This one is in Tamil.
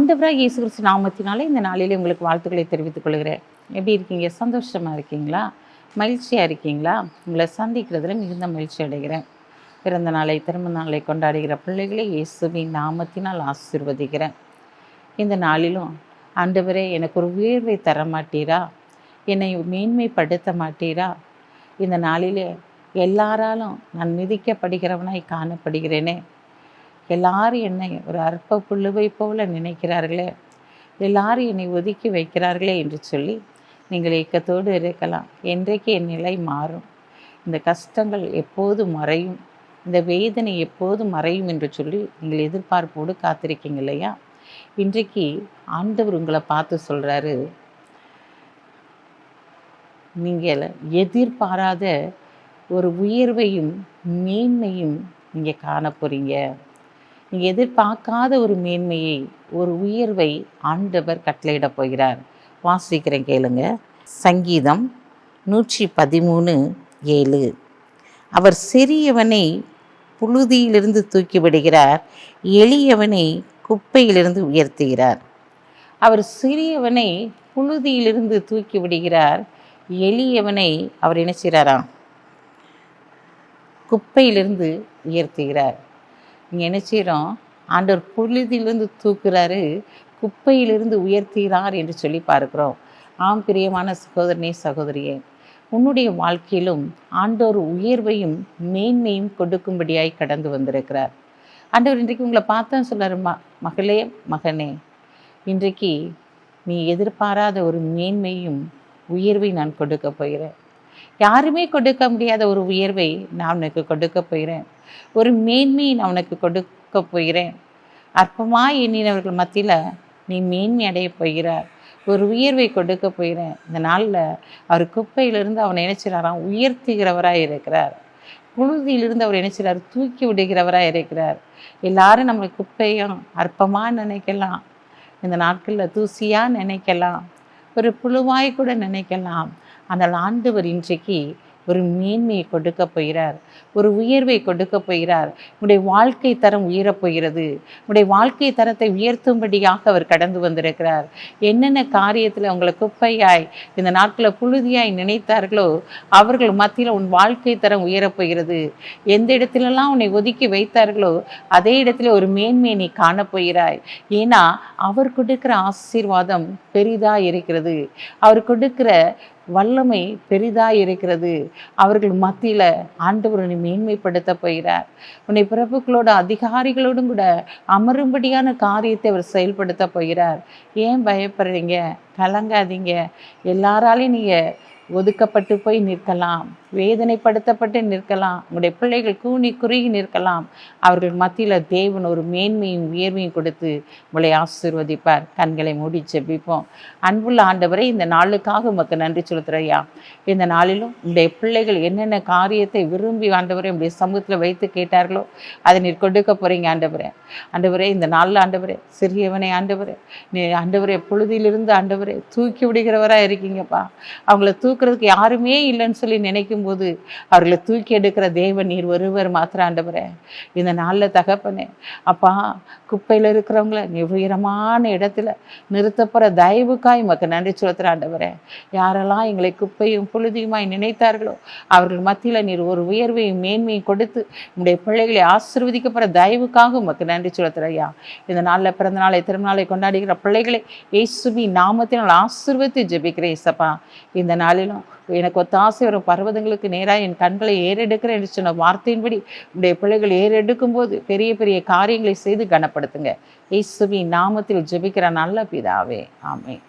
ஆண்டவராக இயேசு கிறிஸ்து நாமத்தினாலே இந்த நாளிலே உங்களுக்கு வாழ்த்துக்களை தெரிவித்துக் கொள்கிறேன். எப்படி இருக்கீங்க? சந்தோஷமாக இருக்கீங்களா? மகிழ்ச்சியாக இருக்கீங்களா? உங்களை சந்திக்கிறதுல மிகுந்த மகிழ்ச்சி அடைகிறேன். பிறந்த நாளை திருமண நாளை கொண்டாடுகிற பிள்ளைகளை இயேசுவின் நாமத்தினால் ஆசீர்வதிக்கிறேன். இந்த நாளிலும் ஆண்டவரே எனக்கு ஒரு உயர்வை தர மாட்டீரா? என்னை மேன்மைப்படுத்த மாட்டீரா? இந்த நாளிலே எல்லாராலும் நான் மிதிக்கப்படுகிறவனாய் காணப்படுகிறேனே, எல்லாரும் என்னை ஒரு அற்ப புல்லுவை போல நினைக்கிறார்களே, எல்லாரும் என்னை ஒதுக்கி வைக்கிறார்களே என்று சொல்லி நீங்கள் ஏக்கத்தோடு இருக்கலாம். என்றைக்கு என் நிலை மாறும்? இந்த கஷ்டங்கள் எப்போது மறையும்? இந்த வேதனை எப்போது மறையும் என்று சொல்லி நீங்கள் எதிர்பார்ப்போடு காத்திருக்கீங்க இல்லையா? இன்றைக்கு ஆண்டவர் உங்களை பார்த்து சொல்கிறாரு, நீங்கள் எதிர்பாராத ஒரு உயர்வையும் மேன்மையும் நீங்கள் காண போகிறீங்க. நீங்கள் எதிர்பார்க்காத ஒரு மேன்மையை, ஒரு உயர்வை ஆண்டவர் கட்டளையிட போகிறார். வாசிக்கிறேன் கேளுங்க. சங்கீதம் 113:7. அவர் சிறியவனை புழுதியிலிருந்து தூக்கி விடுகிறார், எளியவனை குப்பையிலிருந்து உயர்த்துகிறார். அவர் சிறியவனை புழுதியிலிருந்து தூக்கி விடுகிறார், எளியவனை அவர் என்ன செய்கிறாராம்? குப்பையிலிருந்து உயர்த்துகிறார். நீங்கள் என்ன செய்கிறோம்? ஆண்டவர் புழுதியிலிருந்து தூக்குறாரு, குப்பையிலிருந்து உயர்த்துகிறார் என்று சொல்லி பார்க்கிறோம். ஆம் பிரியமான சகோதரனே, சகோதரியே, உன்னுடைய வாழ்க்கையிலும் ஆண்டவர் உயர்வையும் மேன்மையும் கொடுக்கும்படியாய் கடந்து வந்திருக்கிறார். ஆண்டவர் இன்றைக்கு உங்களை பார்த்தா சொல்கிறார், மகளே, மகனே, இன்றைக்கு நீ எதிர்பாராத ஒரு மேன்மையும் உயர்வை நான் கொடுக்க போகிறேன். யாருமே கொடுக்க முடியாத ஒரு உயர்வை நான் உனக்கு கொடுக்க போகிறேன். ஒரு மேன்மையை நான் உனக்கு கொடுக்க போகிறேன். அற்பமாய் எண்ணினவர்கள் மத்தியில் நீ மேன்மை அடைய போகிறார். ஒரு உயர்வை கொடுக்க போகிறேன். இந்த நாளில் அவர் குப்பையிலிருந்து அவனை நினைச்சிறாராம் உயர்த்துகிறவராக இருக்கிறார். புழுதியிலிருந்து அவர் நினைச்சிறார் தூக்கி விடுகிறவராக இருக்கிறார். எல்லாரும் நம்ம குப்பையும் அற்பமாக நினைக்கலாம், இந்த நாட்களில் தூசியாக நினைக்கலாம், ஒரு புழுவாய் கூட நினைக்கலாம். ஆனால் ஆண்டவர் இன்றைக்கு ஒரு மேன்மையை கொடுக்க போகிறார், ஒரு உயர்வை கொடுக்க போகிறார். உங்களுடைய வாழ்க்கை தரம் உயரப்போகிறது. உங்களுடைய வாழ்க்கை தரத்தை உயர்த்தும்படியாக அவர் கடந்து வந்திருக்கிறார். என்னென்ன காரியத்தில் உங்களை குப்பையாய் இந்த நாட்களில் புழுதியாய் நினைத்தார்களோ அவர்கள் மத்தியில் உன் வாழ்க்கை தரம் உயரப்போகிறது. எந்த இடத்துலலாம் உன்னை ஒதுக்கி வைத்தார்களோ அதே இடத்துல ஒரு மேன்மையை நீ காணப்போகிறாய். ஏன்னா அவர் கொடுக்கிற ஆசீர்வாதம் பெரிதாக இருக்கிறது. அவர் கொடுக்கிற வல்லமை பெரிதாக இருக்கிறது. அவர்கள் மத்தியில் ஆண்டவர் உன்னை மேன்மைப்படுத்த போகிறார். உன்னை பிரபுக்களோட அதிகாரிகளோடும் கூட அமரும்படியான காரியத்தை அவர் செயல்படுத்த போகிறார். ஏன் பயப்படுறீங்க? கலங்காதீங்க. எல்லாராலையும் நீங்கள் ஒதுக்கப்பட்டு போய் நிற்கலாம், வேதனைப்படுத்தப்பட்டு நிற்கலாம், உங்களுடைய பிள்ளைகள் கூனி குறுகி நிற்கலாம். அவர்கள் மத்தியில் தேவன் ஒரு மேன்மையும் உயர்வையும் கொடுத்து உங்களை ஆசீர்வதிப்பார். கண்களை மூடி ஜெபிப்போம். அன்புள்ள ஆண்டவரை, இந்த நாளுக்காக உமக்கு நன்றி செலுத்துறையா. இந்த நாளிலும் உங்களுடைய பிள்ளைகள் என்னென்ன காரியத்தை விரும்பி ஆண்டவரை உங்களுடைய சமூகத்தில் வைத்து கேட்டார்களோ அதை நீர் கொடுக்க போகிறீங்க ஆண்டவரே. ஆண்டவரே, இந்த நாளில் ஆண்டவரே, சிறியவனை ஆண்டவரே, நீ ஆண்டவரே புழுதியிலிருந்து ஆண்டவரே தூக்கி விடுகிறவராக இருக்கீங்கப்பா. அவங்கள தூக்குறதுக்கு யாருமே இல்லைன்னு சொல்லி நினைக்கும் போது அவர்களை தூக்கி எடுக்கிற தேவன் நீர் ஒருவர் மாத்திரம் ஆண்டவரே. இந்த நாளில் தகப்பனே, அப்பா, குப்பையில் இருக்கிறவங்கள நீ உயரமான இடத்துல நிறுத்தப்படுற தயவுக்காய் உமக்கு நன்றி செலுத்துகிற ஆண்டவரே. யாரெல்லாம் எங்களை குப்பையும் புழுதியுமாய் நினைத்தார்களோ அவர்கள் மத்தியில் நீர் ஒரு உயர்வையும் மேன்மையும் கொடுத்து உங்களுடைய பிள்ளைகளை ஆசீர்வதிக்கப்படுற தயவுக்காக உமக்கு நன்றி செலுத்துறையா. இந்த நாளில் பிறந்த நாளை திருநாளை கொண்டாடுகிற பிள்ளைகளை இயேசுவின் நாமத்தினால் ஆசீர்வதித்து ஜெபிக்கிறேன் இயேசப்பா. இந்த நாளிலும் எனக்கு ஒத்தாசை வரும் பர்வதங்களுக்கு நேராக என் கண்களை ஏறெடுக்கிறேன் என்று சொன்ன வார்த்தையின்படி உடைய பிள்ளைகள் ஏறெடுக்கும் போது பெரிய பெரிய காரியங்களை செய்து கனப்படுத்துங்க. இயேசுவின் நாமத்தில் ஜெபிக்கிற நல்ல பிதாவே, ஆமென்.